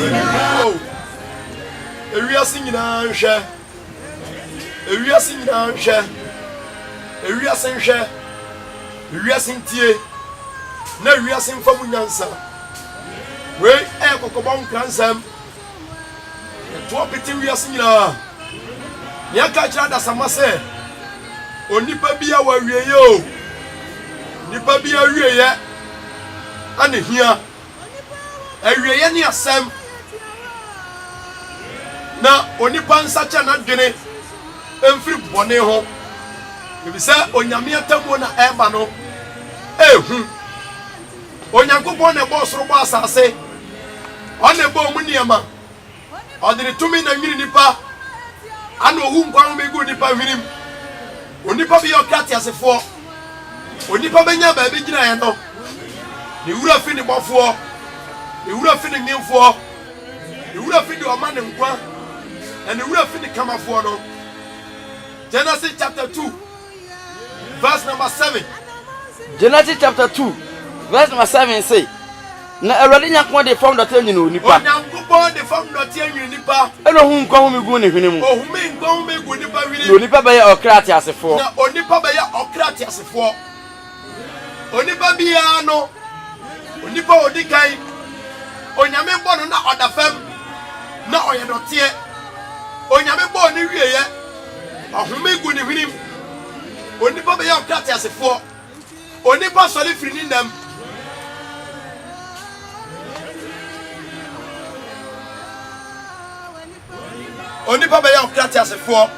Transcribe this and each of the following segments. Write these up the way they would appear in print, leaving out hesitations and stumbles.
Oh, we are singing and share. We are singing and share. We are singing share. We are singing tea. Now we are singing for Munyansa. We are Cocobon Cransam. The 12 petty we are singing. Yakacha da Samase. Onipa bia wa wie yo. Nipa bia wie ye. Ane hia. Awie ye ni asem. Na onipa nsacha na dwene emfiri bone ho. Ebisa onyame atamu na eba no. Ehu. Onyankopon na bo soro bo asase. Ona bo mu niama. Odire tumi na nwiri nipa. Ana ohu nkwan megu nipa hwirim. Onipa bi okati asefo. Onipa benya ba bi gina ye no. Ni wura fi ni bofo. Ni wura fi ni nyemfo. Ni wura fi di oma ne nkwa. And the wura fi ni kamafo no. Genesis chapter 2 verse number 7. Genesis chapter 2 verse number 7 say, na Awurade Nyankopon de fam dɔte nyina onipa. Onyankopon de fam dɔte nyina nipa. Ɛna hu nkwa hu megu ne hwene mu. Ohumi nkwa hu megu nipa hwene. Na onipa bɛyɛ ɔkrate asefo. Na onipa bɛyɛ ɔkrate asefo. Onipa bia no. Onipa odikan. Onyame bɔ no na ɔda fam. Na ɔyɛ dɔte. Onyame bɔ ne wieye. Ohumi gu ne hwene mu. Onipa bɛyɛ ɔkrate asefo. Onipa sɔre firi ni nam. Onipa bɛyɛ ɔkrate asefo.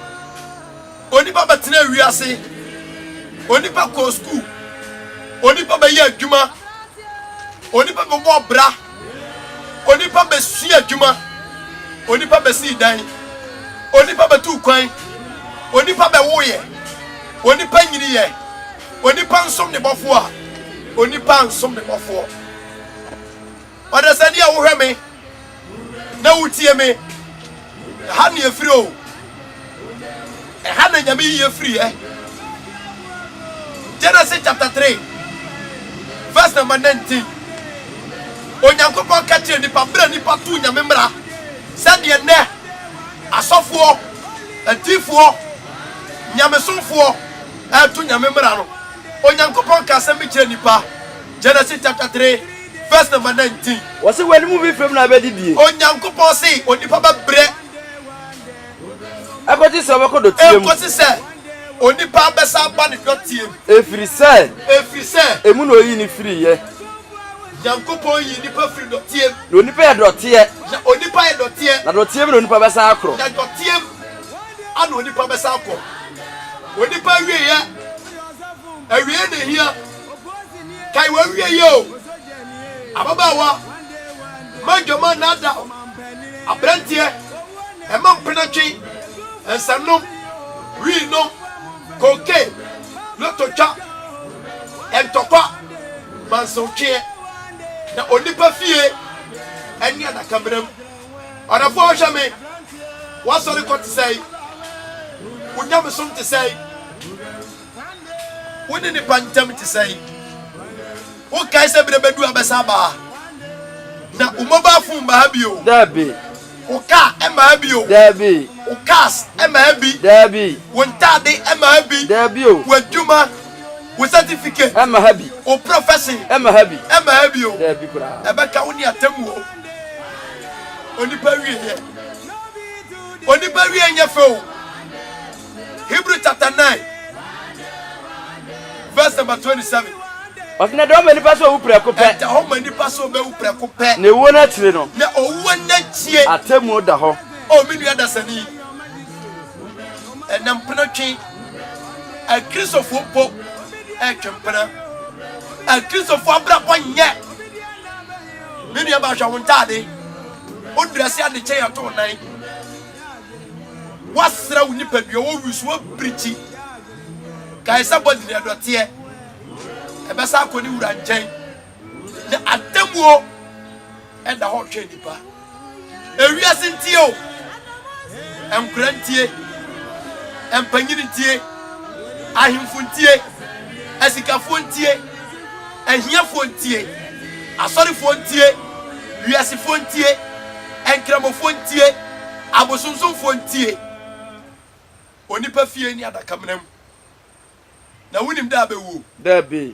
Onipa bɛtena wiase. Onipa kɔ school. Onipa bɛyɛ adwuma. Onipa bɛbɔ bra. Onipa bɛsua adwuma. Onipa bɛsi dan. Onipa bɛtu kwan. Onipa bɛwoyɛ. Onipa nyiriye. Onipa nsom ne bɔfo a. Onipa nsom ne bɔfo. Ɔda sɛ dia wo hwɛ me. Na wutie me. Ha ne afiri o. Ha na nyame yi afiri Genesis chapter 3 verse number 19. Onyankopon ka kire nipa bra nipa tu nyame mra. Sɛ de ne asɔfo, atifo, nyamesomfo atu nyame mra no. Onyankopon ka sɛ me kire nipa. Genesis chapter 3 verse number 19. Wɔse wani mu bi fam na abɛdidie. Onyankopon se onipa ba bre. Akɔti sɛ ɔbɛkɔ dɔtiem. Ekɔti sɛ onipa bɛsa ba ne dɔtiem. Efiri sɛ emu na oyi ni firi ye. Nyankopon yi nipa firi dɔtiem. Na onipa yɛ dɔteɛ. Na onipa yɛ dɔteɛ. Na dɔteɛ na onipa bɛsa akorɔ. Na dɔteɛ ana onipa bɛsa akɔ. Onipa wie yɛ. Awie ne hia. Kai wa wie yɛ o. Ababawa. Manjoma nada. Abranteɛ. Ɛma mpenatwe. Ensanom. Wi no. Koke. Lototwa. Entokwa. Mansotwe. Na onipa fie. Eni adakamram. Adafo hwɛ me. Wasɔre kɔ te sɛ. Unyame som te sɛ. Woni ni pantam te sɛ. Wo kai sɛ berebedu abɛsa ba. Na umoba fun ba ha bio. Dabi. Uka ema ha bio. Dabi. Ukas ema ha bi. Dabi. Wontade ema ha bi. Dabi o. Wadwuma. Wo certificate. Ema ha bi. O professor. Ema ha bi. Ema ha bio. Dabi kura. Ebeka woni atamu o. Onipa wie ye. Onipa wie nye fe o. Hebrew chapter 9 verse number 27. Ɔsena de ɔma nipa so owu prɛko pɛ. Ɛda ɔma nipa so obewu prɛko pɛ. Na ewu na tire no. Na owu n'akyie. Atemu da hɔ. O mi nua dasani. Ɛnam penatwe. Akristofo po. Ɛtwempena. Akristofo abrabɔ nyɛ. Mi nua ba hwɛ wo ntade. O dresse ade kyɛ yɛ to nan. Wasra wo nipa dua wo wisu wo brichi. Kai sa body de doteɛ. Ebesa akoni wura nkyɛn. Na atemuo ɛda hɔ twɛ nipa. Ewiase ntie o. Enkura ntie. Empanyini ntie. Ahimfo ntie. Asikafo ntie. Ahiafo ntie. Asɔrefo ntie. Wiasefo ntie. enkramofo ntie abosonsomfo ntie onipa fie ni adakamnam na wunim da bewu da be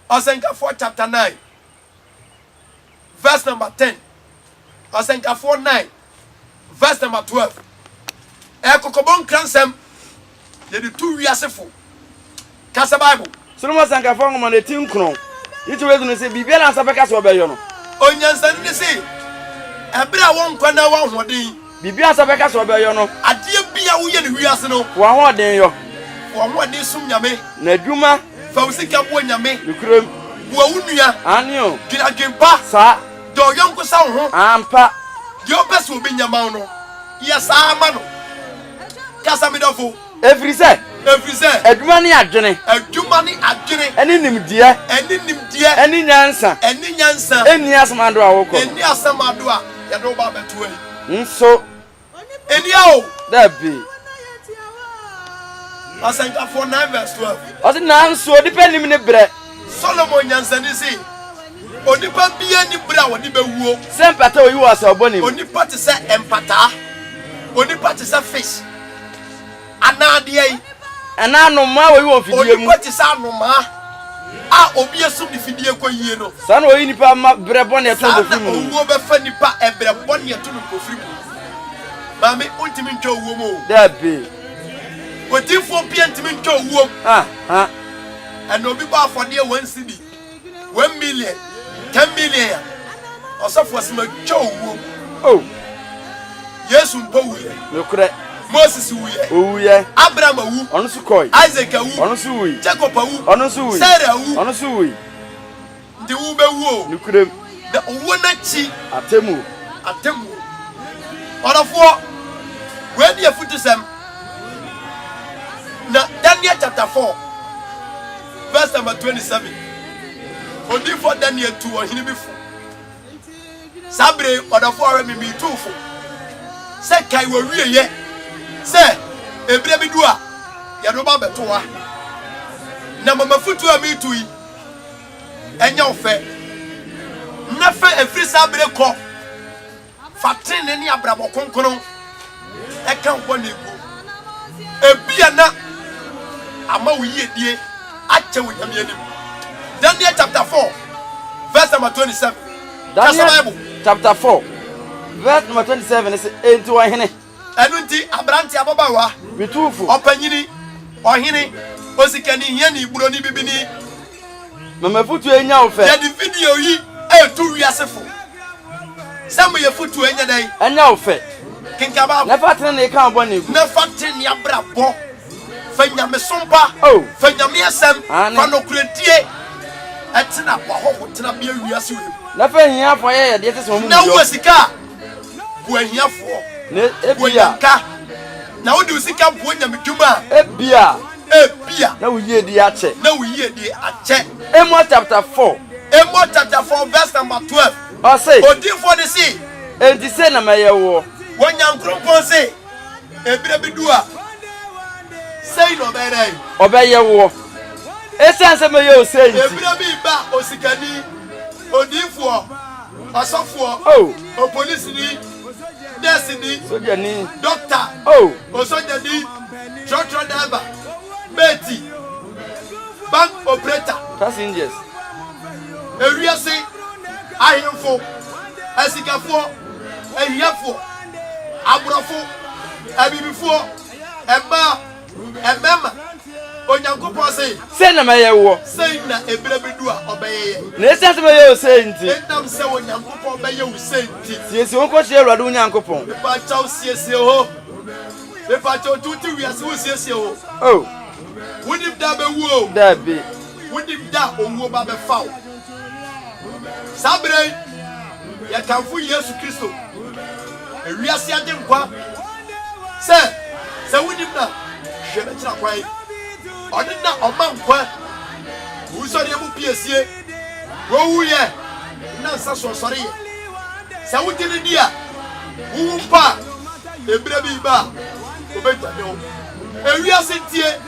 Osenka 4 chapter 9 verse number 10 Osenka 4:9 verse number 12 ekokobon kransem ye de tu wiasefo kasa bible Solomon sanka fo ngoma ne tinkron yitu wezu ne se bibia na nsapeka so obeyo no onyansan ne se ebra won kwana wa hoden bibia nsapeka so obeyo no ade bia wo ye ne wiase no wa hoden yo wo hoden sum nyame na dwuma fa usika bo nyame nukrem wo wunua anio gina gempa sa do yonko sa ho ampa dio pese obi nyama no yes ama no kasa medofo every say adwuma ni adwene eni nimdie eni nyansa eni asamado awoko eni asamado a ya do ba beto yi nso eni awo da be Osenka 4:9 verse 12 odi na nso odipa nim ne bre Solomon nyansa ni si onipa bia ni bre a woni bewuo sempata oyi wa sa obonim onipa te se empata onipa te se fish anade yi anano ma oyi wo fidie mu onipa te se anoma a obi esum di fidie ko yie no sa na oyi nipa ma bre bone to bo fimu owo be fa nipa ebre bone to no ko fimu mame ultimi ntwa owo mo da be otifo pia ntimi ntwa owo and obi ba afode 1 cedi 1 million 10 million osofo sima twa owo oh Yesu mpo wuye nokure Moses wuye owuye Abraham wu onu su koi Isaac wu onu su wi Jacob wu onu su wi Sarah wu onu su wi de wu be wu nokure the owo na chi atemu orofo we dia futusem na Daniel chapter 4 verse number 27 odi for Daniel 2 ohini bifu sabre orofo are me bi tufo se kai wo wieye se ebre bi du a ya do ba beto wa na mama futu a mi tu yi enya ofe na fe efri sabre ko fatin ne ni abrabo konkono e kan wo na egu ebia na ama wo yie die ache wo nyame anim Daniel chapter 4 verse number 27 Daniel chapter 4 verse number 27 is enti wo hene enunti abranti ababawa bitufu opanyini ohene osikani hia ni iburo ni bibini mama futu enya ofe ya di video yi etu wiasefo samu ye futu enya dai enya ofe kinkaba na fatene ne kan bone na fatin ya brabo fanyame sompa oh fanyame asem fanokuredie etina kwa ho tena bia wiase we na fa hia fo ye de tese mo na wo sika bu ahiafo ne ebia na wo di sika bu nyamedwuma ebia na wo yie di ache Amos chapter 4 verse number 12 o say odi for the sea enti se na maye wo wonyankropon say ebire bidu a say no bere obeye wo esanse maye o say enti ebire bi ba osikani odifo asofo o police ni nurse ni soja ni doctor o soja ni truck driver beti bank operator passengers ewiase ahemfo asikafo ehiafo abrofo abibifo emema onyankopon say na maye wo say na ebire bedu a obeye na esanse maye o say enti enam say onyankopon obeye wo say enti siesi won ko hye Awurade onyankopon pa chaw siesi ho pa chaw tutu wiase wo siesi ho wonim da be wo da be wonim da owo ba be faw sabre ya kanfu Yesu Kristo ewiase ade nkwa se wonim na hwebe kira kwai odina omankwa usori emu piesie wo wuye na nsa so sori ye se wutini dia wumpa ebire bi ba obejade o ewiase ntie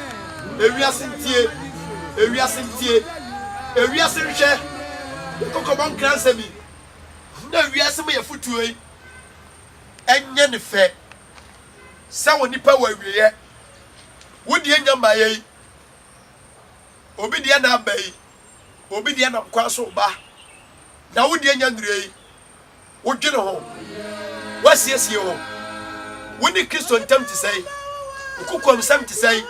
nhwe kokobon kranse bi na wiase me yafutuei enye ne fe sa woni pa wa wiye wodi enya maye obi de na abai obi de na kwaso ba na wodi enya ndure wodwene ho wasiesie ho woni Kristo ntam ti sei ukukom sam ti sei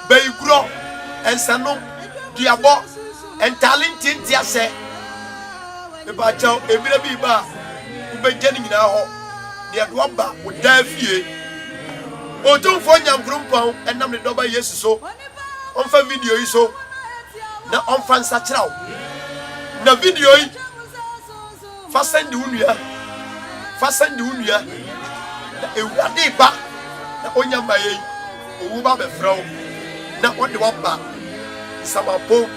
bai gro ensano diabo entalentie ntia se e ba chaw ebire bi ba ubegye nyina ho de do ba woda fie otumfo nyankrumpon enam ne doba Yesu so onfa video yi so na onfa nsa kyerɛw na video yi fa send unua na ewurade ba na onyamba yi owu ba befrɛw na ɔde waba samapo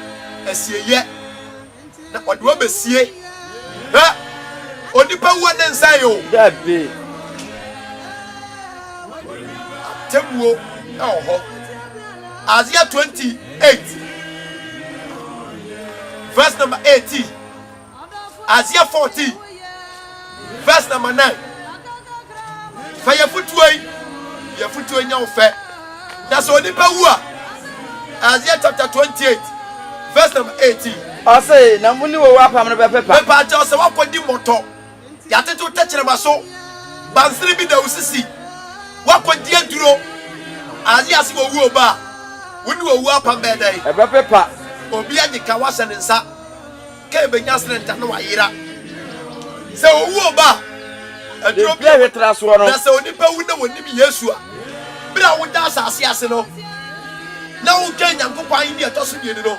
asieye na ɔde wabesie ha onipa wu ne nsa yo dabe temuo na oho Isaiah 28 verse number 18 Isaiah 40 verse number 9 fa yafutuo nya ofe na so onipa wu a Isaiah chapter 28 verse number 18 I say na muni wo apam no bepepa pepa je se wakodi moto yatetu techerema so bansiri bi da usisi wakodi aduro Isaiah si wo wu oba woni wo wu apam be dai e bepepa obi agika wase ne nsa ka ebenya srenta no wayira se wo wu oba aduro bi wetra so no na se onipa wu na woni bi Yesu a bra wo da asase ase no na wo kan Nyankopɔn yi de to so die no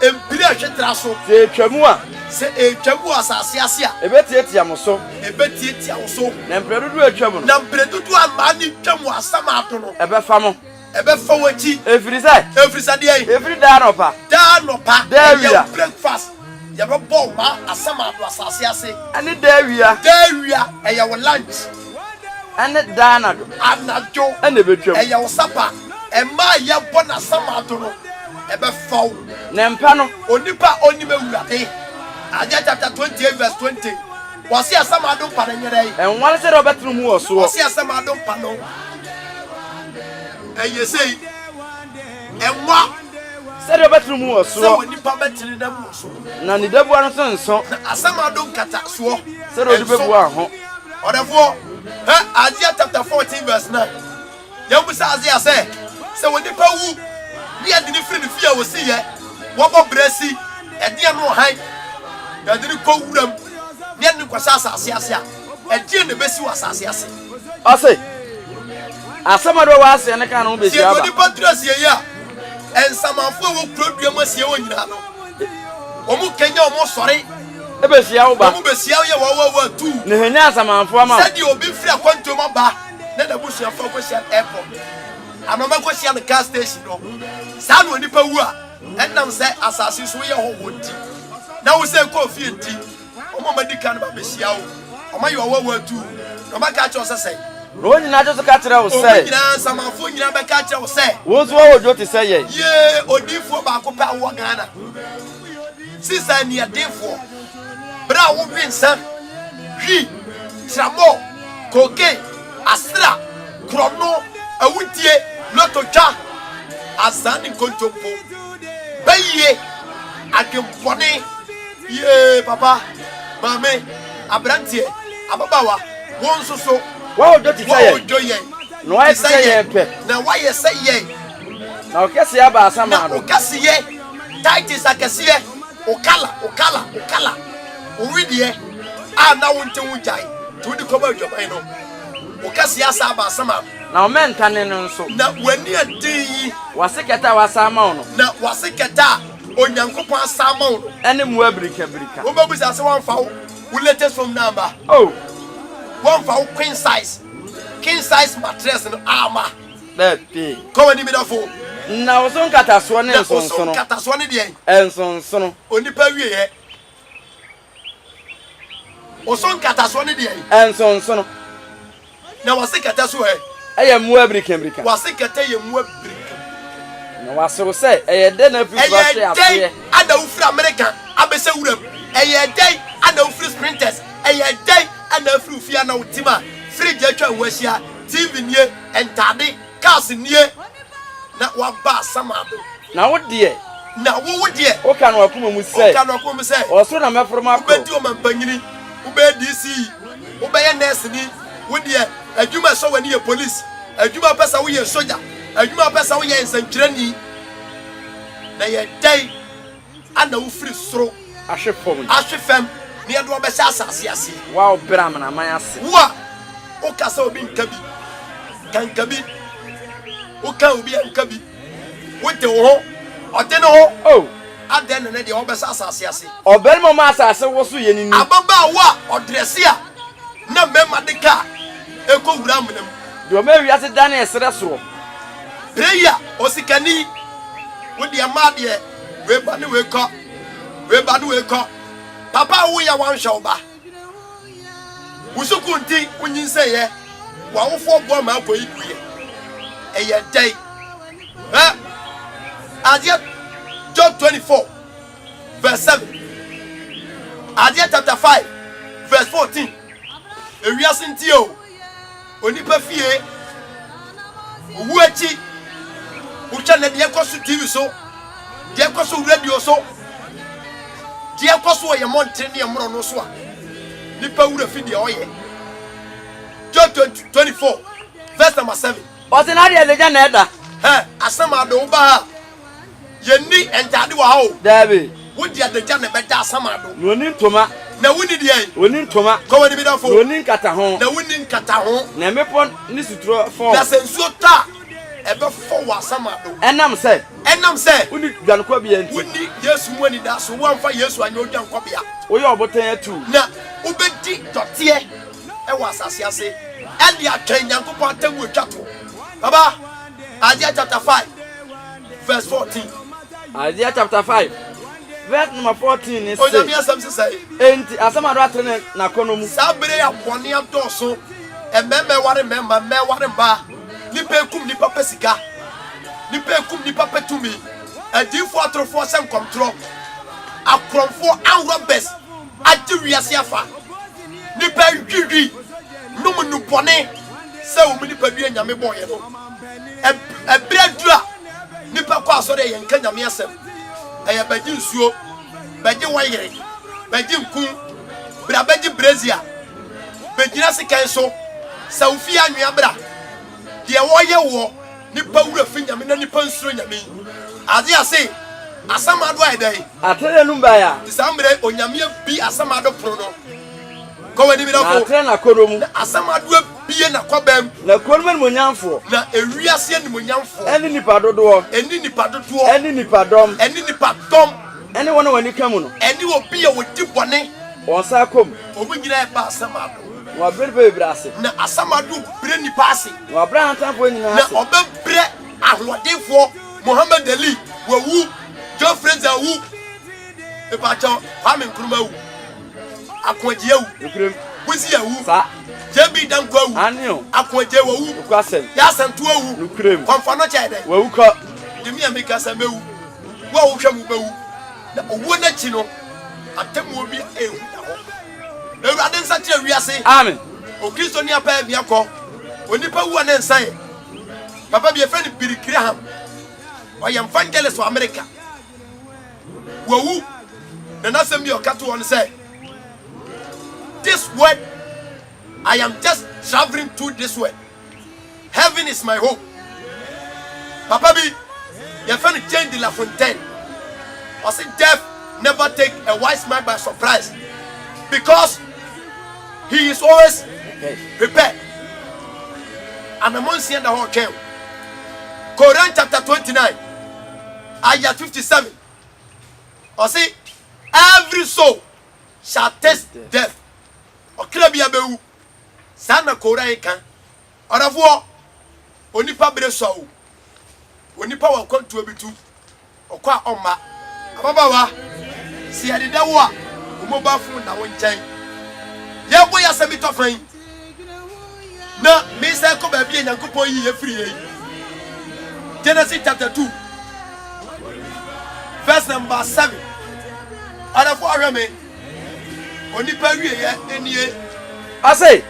empire ahwetra so se twamu a se etwamu asase ase a ebetietia mo so ebetietia wo so na mpredudu atwamu no na mpredudu ama ni twamu asama ato no ebefa mo ebefa wachi efrisa de ai efri da no pa ya breakfast ya bo ma asama ato asase ase ani dawia eya wo lunch ani dana do anajo ani betwam eya wo supper ema ya bo na asama ato no ebefa na mpa no onipa onime wurade Isaiah chapter 28 verse 20 wasi asama adom pa na nyere enwale se do betru mu wo so wasi asama adom pa no eyesei enwa se do betru mu wo so so onipa betri na mu so na ni dabu anu so nso na asama adom kata so se do dibebu aho odefo Isaiah chapter 14 verse 9 yamusa Isaiah se onipa wu dia de ni free ni fia wo si ye wo bo bresi ede no han ede ni ko wuram dia ni kwasa asase ase a ede ne besi wa asase ase ase asama do wa ase ne kan no besi aba onipa trasi ye ya ensamafo wo kuroduam asie wo nyina no omu kenya omu sori ebesi awo ba omu besi awo ye wo tu ne henya asamanfo ama said obi free akwantom ba na da busuafo akosia airport anoma kosia no gas station no sa no onipa wu a enam se asase so ye ho wodi na wo se ko fie nti omo medical no ba besia wo omo ye wo tu no ba ka che osese ro nyina jo ka kire wo se o nyina samafo nyina ba ka kire wo se wo zo wo jo ti se ye odifo ba ko pa wo Ghana sisa ni adefo bra wo winsa hwi tramo koke asra krono awudie lototwa azani kontompo baye agempone ye papa mame abrantie ababawa won soso wo jo ti se ye wo jo ye no wa se ye pe na wa ye se ye na o kese aba asama no o kese ye tightis akese ye okala oridie a na wonte wujai to di koba djoban no o kase asa aba asama na o mentane no nso na wani adin waseketa wasama ono na waseketa onyankopon asama ono ene mu abirika o babu sa se wan fa wo latest from number oh wan fa wo king size mattress no ama that be come ni me da fo na o son kataso ne nsonso no kataso ne de ensonso no onipa wie ye o son kataso ne de ensonso no na waseketa so eye mu abirika waseketa ye mu abirika na wasoro se eye de na pipa se afi ada ufri America abese wuram eye dey ada ufri sprinters eye dey ana ufri ufia na utima fridge atwa wahia TV nie entade cars nie na waba asamado na wo de na wo de o ka no akoma mu sei o so na mefroma ko ubedi o mampanyini ubedi DC ubeye nurse ni wo de adwuma so wani ye police adwuma pesa wo ye soldier adwuma pesa wo ye nsantwirani na ye dai ana wo firi soro ahwefam ne ye do obesa asase ase wow bram na man ase wa o ka sa obi nkabi kankabi o ka obi nkabi wo de wo ode no ho oh aden ne de obesa asase ase obel mo ma asase wo so ye ni ababa wa odrese a na mema de ka eko wura amnam do ma wi ase dan esere soro prayer osikani wo de ma de we ba ne we ko papa wo ya wan hwe oba usukunti unyinse ye wa wo fo bo ma ko iduye eye dai Isaiah Job 24 verse 7 Isaiah chapter 5 verse 14 ewiase nti o onipa fie owu achi ucha na de ekoso TV so de ekoso radio so de ekoso ye montre ne emro no so a nipa wura fi de oye Job 24 verse number 7 o se na de leja na eda asama do ba ha yeni entade wa ha o dabe wo de adagya na beda asama do no ni ntoma na wuni de ai oni ntoma ko woni bi da fo no ni nkata ho na wuni nkata ho na mepo ni suturo fo da sensuo ta ebe fo wa asama do enam se uni dwanko bia nti wuni Yesu mu ani da so wo amfa Yesu anya odwanko bia wo ye obotan atu na obedi dote e wa asase ase e dia twan Yankopon atamu atwato baba Isaiah chapter 5 verse 14 Isaiah chapter 5 verse number 14 is o jami asam se sai enti asama do atene na kono mu sabere ya bone adoso e meme ware memba me ware ba ni pekum ni papa sika ni pekum ni papa tumi adifo atrofo sem control akromfo anrobes ajiwiase afa ni pe dwidwi numu nu bone se o mu ni pa dua nyame boye no ebredua ni pa kwa so de ye nka nyame asem eye baji nsuo baji wayere baji nkun bra baji brazia bejina sikan so saufi anwea bra de woye wo ni pa wura fi nyame na ni pa nsuro nyame ade ase asamado aidai atene numba ya sambre onyame bi asamado pro no ko wani bi dafo atene na kono mu asamado bie na kwabam na kono man monyamfo na ewiase ni monyamfo eni nipa dodo eni nipa dom eni wona wani kamu no eni obi a wodi bone onsa kom obi nyina e ba asamado wa brebe brase na asamado bre nipa ase wa bra antamfo nyina ase na oba bre ahodefo Muhammad Ali wawu Joe Fraser wu e ba cho Kwame Nkrumah wu Akwaji wu ukrem Buzi wu sa Jebi Danko wu anio Akwaje wu kwasem ya santu wu ukrem konfa no chede wawu ko demi ameka samewu wa wo hwam bawu na owo na chi no atemu obi ehu da ho Ewurade nsa kire wiase amen o Kristo ni apa bia ko onipa wu na nsa ye papa bi e friend Billy Graham o yam evangelist for America wawu na nasem bi o kato on say this word I am just traveling through this word. Heaven is my hope. Papa B, your friend Jane de la Fontaine. I said death never take a wise man by surprise. Because he is always prepared. And I'm on seeing the whole camp. Quran chapter 29, ayah 57. I say, every soul shall taste death. Okrebiabewu. Sana Koran kan. Orafo onipa bre so. Onipa wa kwantu abitu. Okwa omma. Ababa wa si adeda wo a omoba fun na won nchen. Ye bo ya semi to fan. Na me say ko ba bi Nyankopon yi efiri yi. Genesis chapter 2 verse number 7. Orafo ahwe me. Onipa wie ye enie. I say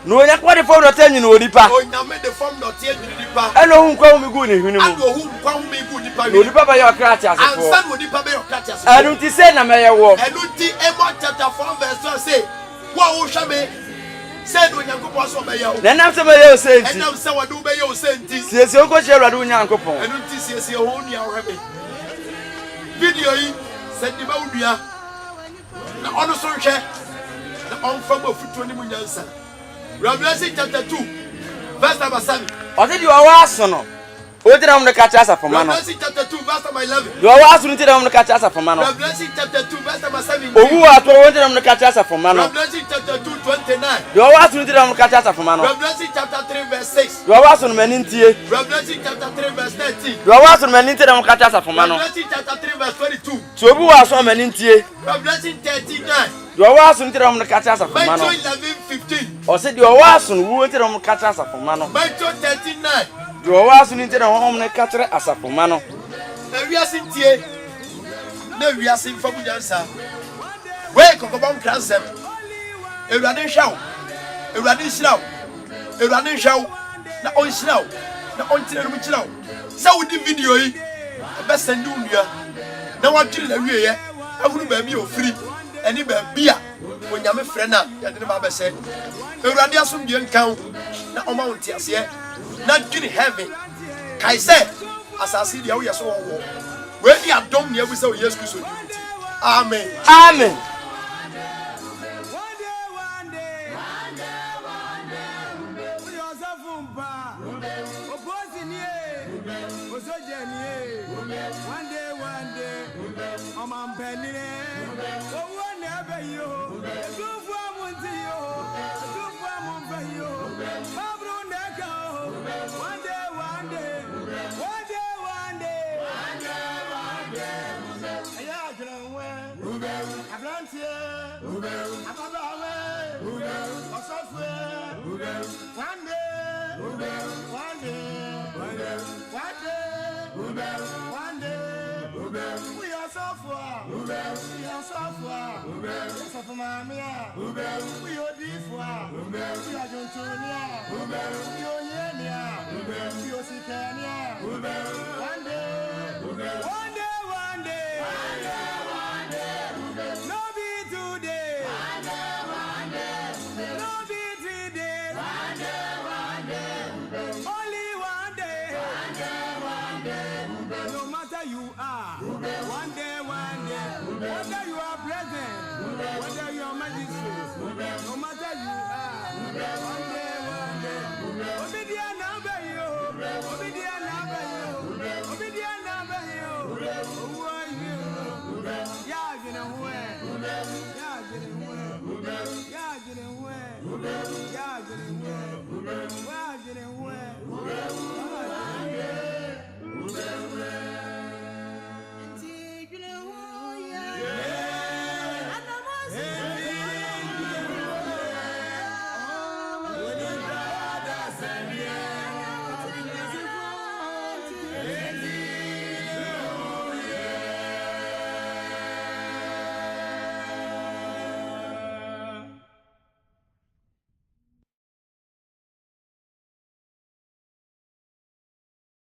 No nya kwa de fo do tanyi no nipa. Onyame de form no tie dwene nipa. Eno hu kwa mi gu ne hwene mu. Ado hu kwa hu mi gu nipa wi. No nipa ba ye okrati asefo. Ansa no nipa be okrati asefo. Anu ti se na meye wo. Enu ti Amos chapter 4 verse 12 say, "Wo wo hwe me said Onyankopon so be ye wo." Na nam se be ye o se nti. Enam se wo do be ye o se nti. Siesie o ko che Awurade Onyankopon. Enu ti siesie ho nua wo hwe me. Video yi said ni ba wudua. Na ono so hwe. Na on fa ba futuo ni mu nyansa. Revelation chapter 2 verse number 7. O te di o wa so no. O te na mo ka cha asafoma no. Revelation chapter 2 verse number 11. Do wa so ni te na mo ka cha asafoma no. Revelation chapter 2 verse number 7. Owu ato o te na mo ka cha asafoma no. Revelation chapter 2 29. Do wa so ni te na mo ka cha asafoma no. Revelation chapter 3 verse 6. Do wa so no mani ntie. Revelation chapter 3 verse 13. Do wa so no mani ntie na mo ka cha asafoma no. Revelation chapter 3 verse 22. So obu wa so mani ntie. Revelation 39. Do wa so ni te na mo ka cha asafoma no. Matthew 11:15. O se di o wa so no wo te na mo ka cha asafoma no. Matthew 39. Do wa so ni te na ho mo ka cha asafoma no. Na wiase ntie. Na wiase mfa mu nyansa. We kokobon kransem. Ewurade hwaw. Ewurade hyiraw. Ewurade hwaw. Na on hyiraw. Na on tire no mu hyiraw. Sa wudi video yi. Be send you nua. Na wadwire na wieye. Ahunu ba bi ofiri. Eni ba bia. Onyame frɛ na yɛde ne ba bɛsɛ. Ewurade asomdwe nkan. Na ɔma wo ntiase. Na dwene heaven. Kai sɛ asase dia wo yɛ so wo. We di adom ne abu sɛ o Yesu Kristo di. Amen. Amen. You are